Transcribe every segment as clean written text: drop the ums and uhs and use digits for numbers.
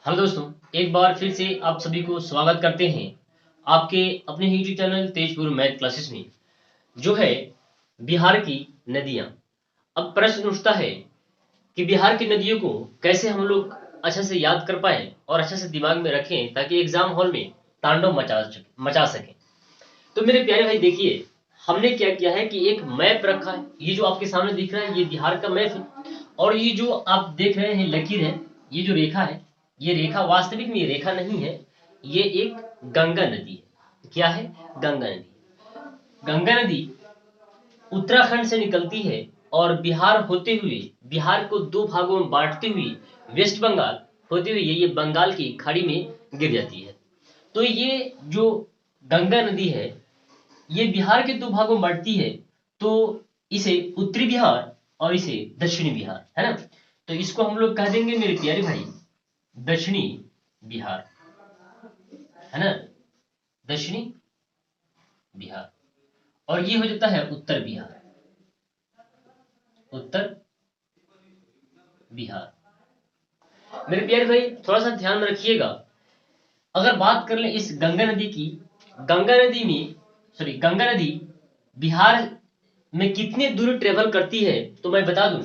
Hello दोस्तों, एक बार फिर से आप सभी को स्वागत करते हैं आपके अपने YouTube channel Tezpur math classes में। जो है बिहार की नदियां। अब प्रश्न उठता है कि बिहार की नदियों को कैसे हम लोग अच्छे से याद कर पाए और अच्छे से दिमाग में रखें ताकि एग्जाम हॉल में तांडव मचा सकें। तो मेरे प्यारे भाई देखिए, हमने क्या किया है कि एक मैप रखा है। ये जो आपके सामने दिख रहा है ये बिहार का मैप है, और ये जो आप देख रहे हैं लकीर है, ये जो रेखा है, ये रेखा वास्तविक में ये रेखा नहीं है, ये एक गंगा नदी है। क्या है? गंगा नदी। गंगा नदी उत्तराखंड से निकलती है और बिहार होते हुए, बिहार को दो भागों में बांटते हुए वेस्ट बंगाल होते हुए ये बंगाल की खाड़ी में गिर जाती है। तो ये जो गंगा नदी है ये बिहार के दो भागों में बांटती है। तो इसे उत्तरी बिहार और इसे दक्षिणी बिहार, है ना। तो इसको हम लोग कह देंगे मेरे प्यारे भाई दक्षिणी बिहार, है ना, दक्षिणी बिहार। और ये हो जाता है उत्तर बिहार, उत्तर बिहार। मेरे प्यारे भाई थोड़ा सा ध्यान में रखिएगा, अगर बात कर लें इस गंगा नदी की, गंगा नदी में गंगा नदी बिहार में कितनी दूर ट्रेवल करती है तो मैं बता दूं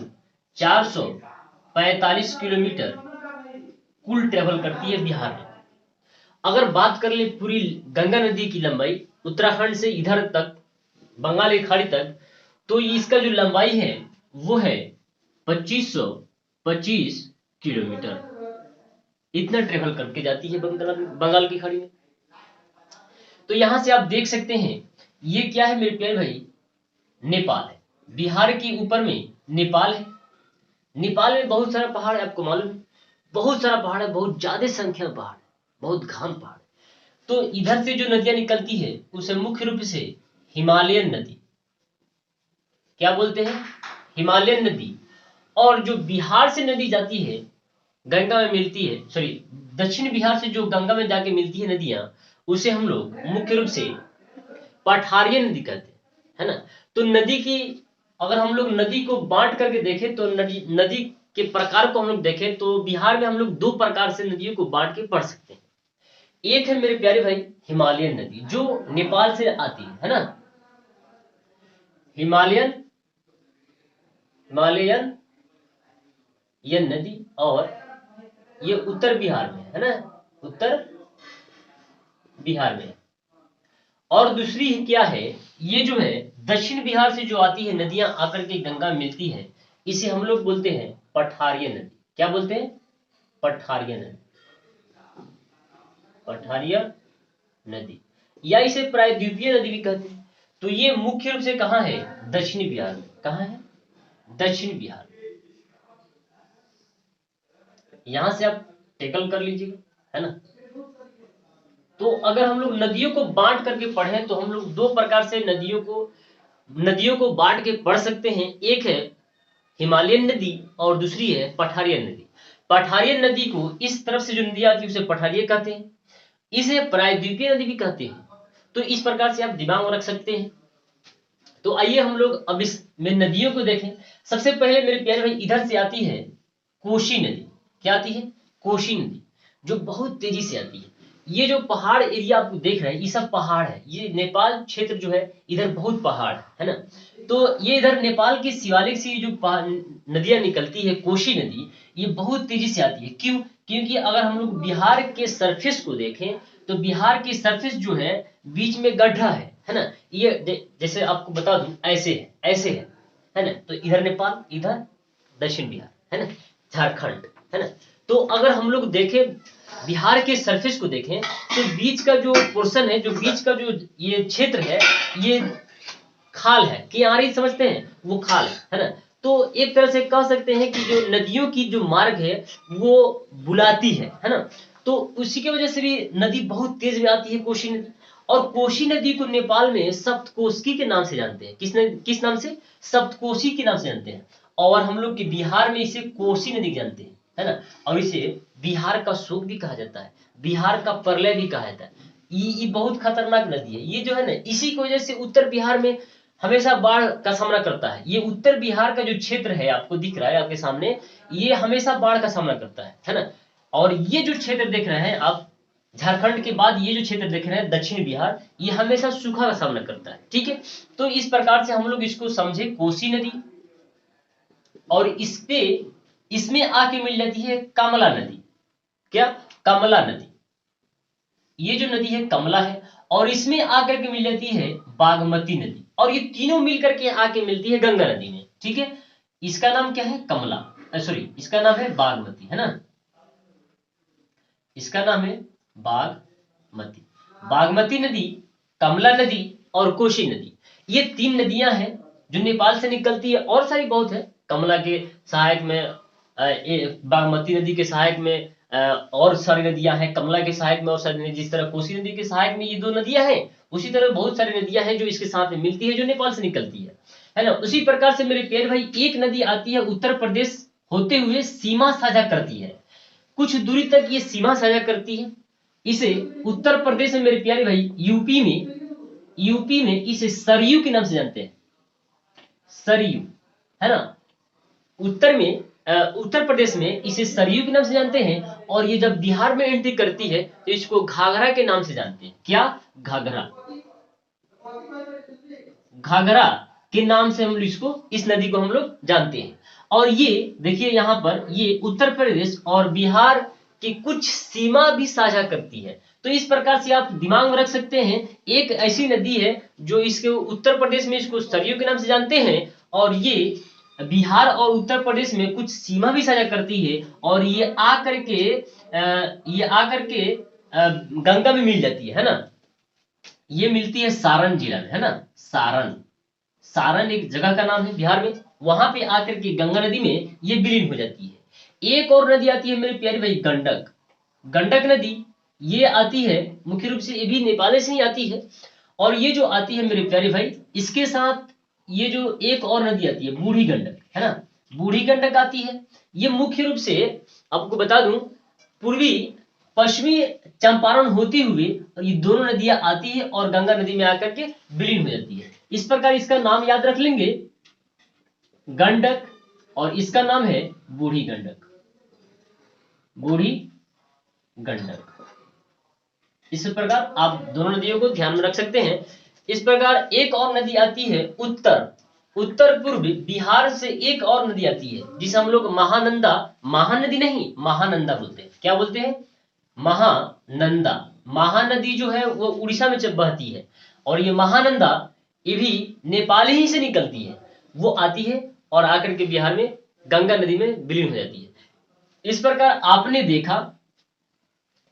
445 किलोमीटर कुल ट्रेवल करती है बिहार में। अगर बात कर ले पूरी गंगा नदी की लंबाई उत्तराखंड से इधर तक बंगाल की खाड़ी तक, तो इसका जो लंबाई है वो है 2525 किलोमीटर। इतना ट्रेवल करके जाती है बंगाल की खाड़ी में। तो यहां से आप देख सकते हैं ये क्या है मेरे प्यारे भाई, नेपाल है। बिहार के ऊपर में नेपाल है। नेपाल में बहुत सारा पहाड़ है, आपको मालूम है, बहुत सारा पहाड़ है, बहुत ज्यादा संख्या में पहाड़ है, बहुत घाम पहाड़ है। तो इधर से जो नदियां निकलती है उसे मुख्य रूप से हिमालयन नदी क्या बोलते हैं, हिमालयन नदी। और जो बिहार से नदी जाती है गंगा में मिलती है, दक्षिण बिहार से जो गंगा में जाके मिलती है नदियां, उसे हम लोग मुख्य रूप से पठारिया नदी कहते हैं, है ना। तो नदी की, अगर हम लोग नदी को बांट करके देखें तो नदी नदी के प्रकार को हम लोग देखें तो बिहार में हम लोग दो प्रकार से नदियों को बांट के पढ़ सकते हैं। एक है मेरे प्यारे भाई हिमालयन नदी जो नेपाल से आती है ना, हिमालयन हिमालयन ये नदी। और ये उत्तर बिहार में है ना, उत्तर बिहार में। और दूसरी क्या है, ये जो है दक्षिण बिहार से जो आती है नदियां आकर के गंगा में मिलती है, इसे हम लोग बोलते हैं पठारिया नदी। क्या बोलते हैं? पठारिया नदी, पठारिया नदी, या इसे प्रायद्वीपीय नदी भी कहते हैं। तो ये मुख्य रूप से कहां है? दक्षिणी बिहार में। कहां है? दक्षिण बिहार। यहां से आप टेकल कर लीजिएगा, है ना। तो अगर हम लोग नदियों को बांट करके पढ़ें तो हम लोग दो प्रकार से नदियों को बांट के पढ़ सकते हैं। एक है हिमालयन नदी और दूसरी है पठारिया नदी। पठारिया नदी को इस तरफ से जो नदी आती है उसे पठारिया कहते हैं, इसे प्रायद्वीपीय नदी भी कहते हैं। तो इस प्रकार से आप दिमाग में रख सकते हैं। तो आइए हम लोग अब इस में नदियों को देखें। सबसे पहले मेरे प्यारे भाई इधर से आती है कोशी नदी। क्या आती है? कोशी नदी, जो बहुत तेजी से आती है। ये जो पहाड़ एरिया आप देख रहे हैं ये सब पहाड़ है, ये नेपाल क्षेत्र जो है इधर बहुत पहाड़ है ना। तो ये इधर नेपाल के शिवालिक से जो नदियां निकलती है कोशी नदी, ये बहुत तेजी से आती है। क्यों? क्योंकि अगर हम लोग बिहार के सरफेस को देखें तो बिहार की सरफेस जो है बीच में गड्ढा है ना। ये जैसे आपको बता दूं ऐसे है, ऐसे है ना। तो इधर नेपाल, इधर दक्षिण बिहार, है ना, झारखंड, है ना। तो अगर हम लोग देखें बिहार के सरफेस को देखें तो बीच का जो पोर्शन है, जो बीच का जो ये क्षेत्र है, ये खाल है, किनारी समझते हैं, वो खाल है ना। तो एक तरह से कह सकते हैं कि जो नदियों की जो मार्ग है वो बुलाती है ना। तो उसी की वजह से भी नदी बहुत तेज में आती है कोशी नदी। और कोशी नदी को नेपाल में सप्तकोशी के नाम से जानते हैं। किस नाम से? सप्तकोशी के नाम से जानते हैं। और हम लोग के बिहार में इसे कोसी नदी जानते हैं, है ना। और इसे बिहार का शोक भी कहा जाता है, बिहार का प्रलय भी कहा जाता है। ये बहुत खतरनाक नदी है। ये जो है ना, इसी की वजह से उत्तर बिहार में हमेशा बाढ़ का सामना करता है। ये उत्तर बिहार का जो क्षेत्र है आपको दिख रहा है आपके सामने, ये हमेशा बाढ़ का सामना करता है ना। और ये जो क्षेत्र देख रहे हैं आप, झारखंड के बाद ये जो क्षेत्र देख रहे हैं दक्षिण बिहार, ये हमेशा सूखा का सामना करता है। ठीक है, तो इस प्रकार से हम लोग इसको समझे, कोसी नदी, और इसपे इसमें आके मिल जाती है कमला नदी। क्या? कमला नदी। ये जो नदी है कमला है, और इसमें आकर के मिल जाती है बागमती नदी, और ये तीनों मिलकर के आके मिलती है गंगा नदी में। ठीक है, इसका नाम क्या है? कमला, सॉरी, इसका नाम है बागमती, है ना, इसका नाम है बागमती। बागमती नदी, कमला नदी और कोसी नदी, ये तीन नदियां हैं जो नेपाल से निकलती है। और सारी बहुत है, कमला के सहायक में बागमती नदी के सहायक में और सारी नदियां हैं, कमला के सहायक में और सारी नदी, जिस तरह कोसी नदी के सहायक में ये दो नदियां हैं, उसी तरह बहुत सारी नदियां हैं जो इसके साथ में मिलती है, जो नेपाल से निकलती है ना। उसी प्रकार से मेरे प्यारे भाई, एक नदी आती है उत्तर प्रदेश होते हुए, सीमा साझा करती है, कुछ दूरी तक ये सीमा साझा करती है। इसे उत्तर प्रदेश में मेरे प्यारे भाई, यूपी में इसे सरयू के नाम से जानते हैं, सरयू, है ना। उत्तर प्रदेश में इसे सरयू के नाम से जानते हैं, और ये जब बिहार में एंट्री करती है तो इसको घाघरा के नाम से जानते हैं। क्या? घाघरा, घाघरा के नाम से हम लोग इसको, इस नदी को हम लोग जानते हैं। और ये देखिए यहाँ पर, ये उत्तर प्रदेश और बिहार की कुछ सीमा भी साझा करती है। तो इस प्रकार से आप दिमाग में रख सकते हैं, एक ऐसी नदी है जो इसके उत्तर प्रदेश में इसको सरयू के नाम से जानते हैं, और ये बिहार और उत्तर प्रदेश में कुछ सीमा भी साझा करती है, और ये आकर के गंगा में मिल जाती है ना। ये मिलती है सारण जिला में, है ना, सारण एक जगह का नाम है बिहार में, वहां पे आकर के गंगा नदी में ये विलीन हो जाती है। एक और नदी आती है मेरे प्यारे भाई, गंडक नदी, ये आती है मुख्य रूप से, ये भी नेपाल से ही आती है। और ये जो आती है मेरे प्यारे भाई, इसके साथ ये जो एक और नदी आती है बूढ़ी गंडक, है ना, बूढ़ी गंडक आती है। ये मुख्य रूप से आपको बता दूं, पूर्वी पश्चिमी चंपारण होते हुए ये दोनों नदियां आती है और गंगा नदी में आकर के विलीन हो जाती है। इस प्रकार इसका नाम याद रख लेंगे, गंडक, और इसका नाम है बूढ़ी गंडक, बूढ़ी गंडक। इस प्रकार आप दोनों नदियों को ध्यान में रख सकते हैं। इस प्रकार एक और नदी आती है उत्तर पूर्व बिहार से, एक और नदी आती है जिसे हम लोग महानंदा, महानदी नहीं, महानंदा बोलते हैं। क्या बोलते हैं? महानंदा। महानदी जो है वो उड़ीसा में बहती है, और ये महानंदा, ये भी नेपाल ही से निकलती है, वो आती है और आकर के बिहार में गंगा नदी में विलीन हो जाती है। इस प्रकार आपने देखा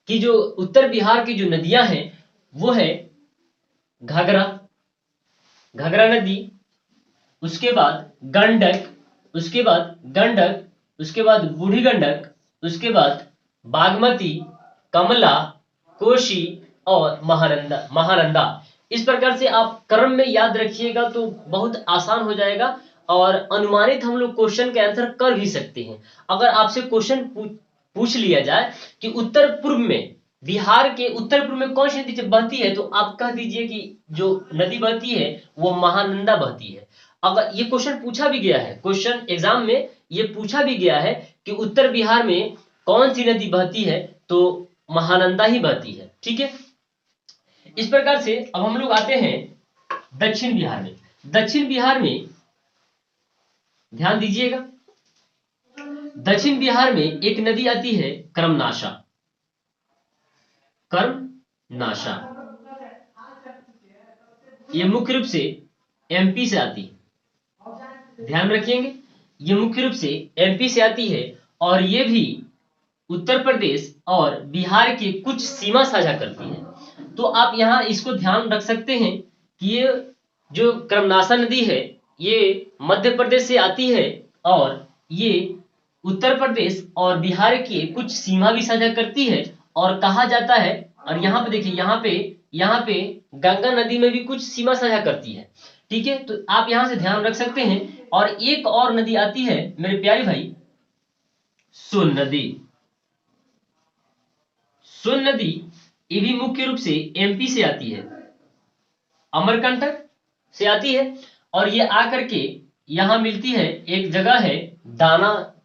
कि जो उत्तर बिहार की जो नदियां हैं वो है घाघरा नदी, उसके बाद गंडक, उसके बाद बूढ़ी गंडक, उसके बाद बागमती, कमला, कोशी और महानंदा। इस प्रकार से आप क्रम में याद रखिएगा तो बहुत आसान हो जाएगा, और अनुमानित हम लोग क्वेश्चन के आंसर कर भी सकते हैं। अगर आपसे क्वेश्चन पूछ लिया जाए कि उत्तर पूर्व में, बिहार के उत्तर पूर्व में कौन सी नदी बहती है, तो आप कह दीजिए कि जो नदी बहती है वो महानंदा बहती है। अगर ये क्वेश्चन पूछा भी गया है, क्वेश्चन एग्जाम में ये पूछा भी गया है कि उत्तर बिहार में कौन सी नदी बहती है, तो महानंदा ही बहती है। ठीक है, इस प्रकार से अब हम लोग आते हैं दक्षिण बिहार में। दक्षिण बिहार में ध्यान दीजिएगा, दक्षिण बिहार में एक नदी आती है कर्मनाशा, ये मुख्य रूप से एमपी से आती है, ध्यान रखिएंगे, ये मुख्य रूप से एमपी से आती है, और ये भी उत्तर प्रदेश और बिहार की कुछ सीमा साझा करती है। तो आप यहां इसको ध्यान रख सकते हैं कि ये जो कर्मनाशा नदी है ये मध्य प्रदेश से आती है, और ये उत्तर प्रदेश और बिहार की कुछ सीमा भी साझा करती है। और कहा जाता है, और यहाँ पे देखिए, यहाँ पे गंगा नदी में भी कुछ सीमा साझा करती है। ठीक है, तो आप यहां से ध्यान रख सकते हैं। और एक और नदी आती है मेरे प्यारे भाई, सोन नदी, ये भी मुख्य रूप से एमपी से आती है, अमरकंटक से आती है, और ये आकर के यहां मिलती है, एक जगह है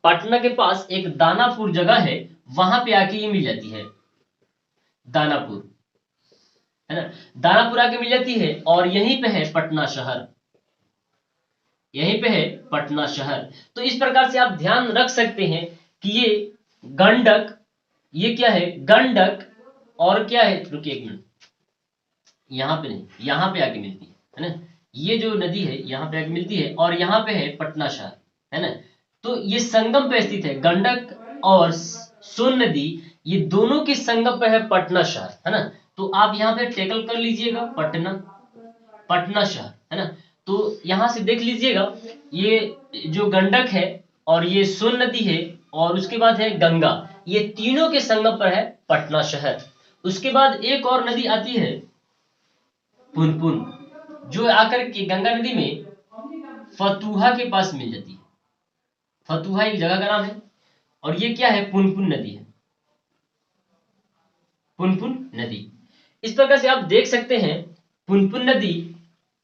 पटना के पास एक दानापुर जगह है, वहां पे आके ये मिल जाती है दानापुर, है ना। दानापुर आके मिल जाती है और यहीं पे है पटना शहर, यहीं पे है पटना शहर। तो इस प्रकार से आप ध्यान रख सकते हैं कि ये गंडक, ये क्या है गंडक, और क्या है, रुकिए एक मिनट, यहाँ पे नहीं, यहाँ पे आके मिलती है ना। ये जो नदी है यहाँ पे आके मिलती है और यहाँ पे है पटना शहर, है ना। तो ये संगम पे स्थित है, गंडक और सोन नदी, ये दोनों के संगम पे है पटना शहर, है ना। तो आप यहाँ पे टेकल कर लीजिएगा पटना, पटना शहर, है ना। तो यहां से देख लीजिएगा, ये जो गंडक है और ये सोन नदी है और उसके बाद है गंगा, ये तीनों के संगम पर है पटना शहर। उसके बाद एक और नदी आती है पुनपुन, जो आकर के गंगा नदी में फतुहा के पास मिल जाती है। फतुहा एक जगह का नाम है और ये क्या है, पुनपुन नदी है, पुनपुन नदी। इस प्रकार से आप देख सकते हैं पुनपुन नदी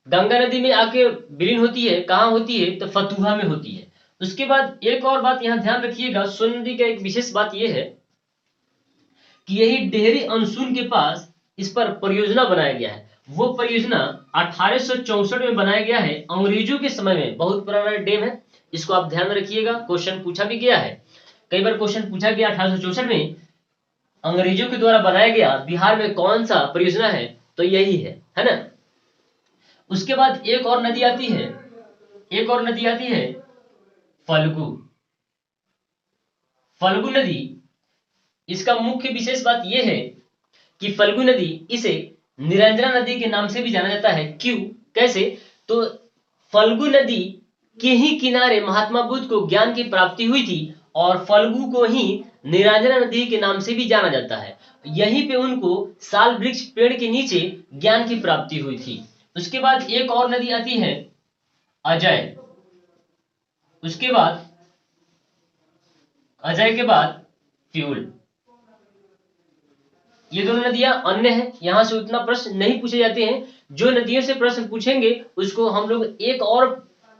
गंगा नदी में आके विलीन होती है, कहाँ होती है, तो फतुहा में होती है। उसके बाद एक और बात यहाँ ध्यान रखिएगा, सोन नदी का एक विशेष बात यह है कि यही डेहरी अनसुन के पास इस पर परियोजना बनाया गया है। वो परियोजना 1864 में बनाया गया है, अंग्रेजों के समय में, बहुत पुराना डैम है, इसको आप ध्यान रखिएगा, क्वेश्चन पूछा भी गया है, कई बार क्वेश्चन पूछा गया। 1864 में अंग्रेजों के द्वारा बनाया गया बिहार में कौन सा परियोजना है, तो यही है ना। उसके बाद एक और नदी आती है, एक और नदी आती है फल्गु, फल्गु नदी। इसका मुख्य विशेष बात यह है कि फल्गु नदी, इसे निरंजना नदी के नाम से भी जाना जाता है। क्यों, कैसे, तो फल्गु नदी के ही किनारे महात्मा बुद्ध को ज्ञान की प्राप्ति हुई थी और फल्गु को ही निरंजना नदी के नाम से भी जाना जाता है। यहीं पे उनको साल वृक्ष पेड़ के नीचे ज्ञान की प्राप्ति हुई थी। उसके बाद एक और नदी आती है अजय, उसके बाद अजय के बाद फ्यूल। ये दोनों नदियां अन्य हैं, यहां से उतना प्रश्न नहीं पूछे जाते हैं। जो नदियों से प्रश्न पूछेंगे उसको हम लोग एक और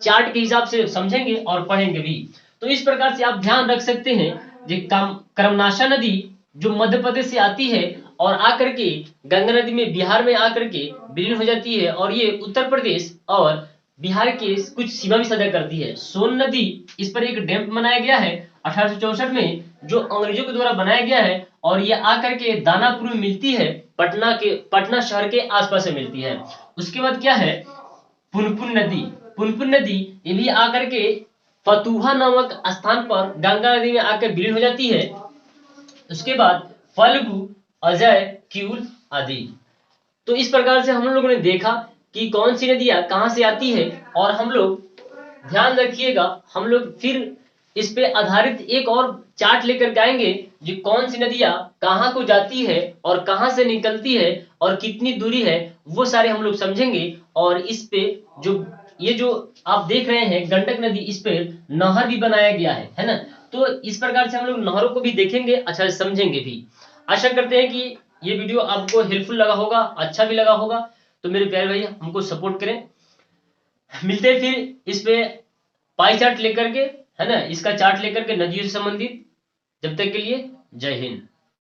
चार्ट के हिसाब से समझेंगे और पढ़ेंगे भी। तो इस प्रकार से आप ध्यान रख सकते हैं, जो कर्मनाशा नदी जो मध्य प्रदेश से आती है और आकर के गंगा नदी में बिहार में आकर के विलीन हो जाती है और ये उत्तर प्रदेश और बिहार के कुछ सीमा भी सदा करती है। सोन नदी, इस पर एक डैम बनाया गया है 1864 में, जो अंग्रेजों के द्वारा बनाया गया है और ये आकर के दानापुर में मिलती है, पटना शहर के आसपास से मिलती है। उसके बाद क्या है, पुनपुन नदी। पुनपुन नदी ये भी आकर के फतुहा नामक स्थान पर गंगा नदी में आकर विलीन हो जाती है। उसके बाद फल्गु, अजय, क्यूल आदि। तो इस प्रकार से हम लोगों ने देखा कि कौन सी नदियां कहां से आती है, और हम लोग ध्यान रखिएगा, हम लोग फिर इस पे आधारित एक और चार्ट लेकर के आएंगे, जो कौन सी नदियां कहां को जाती है और कहां से निकलती है और कितनी दूरी है, वो सारे हम लोग समझेंगे। और इस पे जो ये जो आप देख रहे हैं गंडक नदी, इस पे नहर भी बनाया गया है ना। तो इस प्रकार से हम लोग नहरों को भी देखेंगे, अच्छा से समझेंगे भी। आशा करते हैं कि ये वीडियो आपको हेल्पफुल लगा होगा, अच्छा भी लगा होगा। तो मेरे प्यारे भाई हमको सपोर्ट करें, मिलते हैं फिर इस पे पाई चार्ट लेकर के, है ना, इसका चार्ट लेकर के नदियों से संबंधित। जब तक के लिए जय हिंद।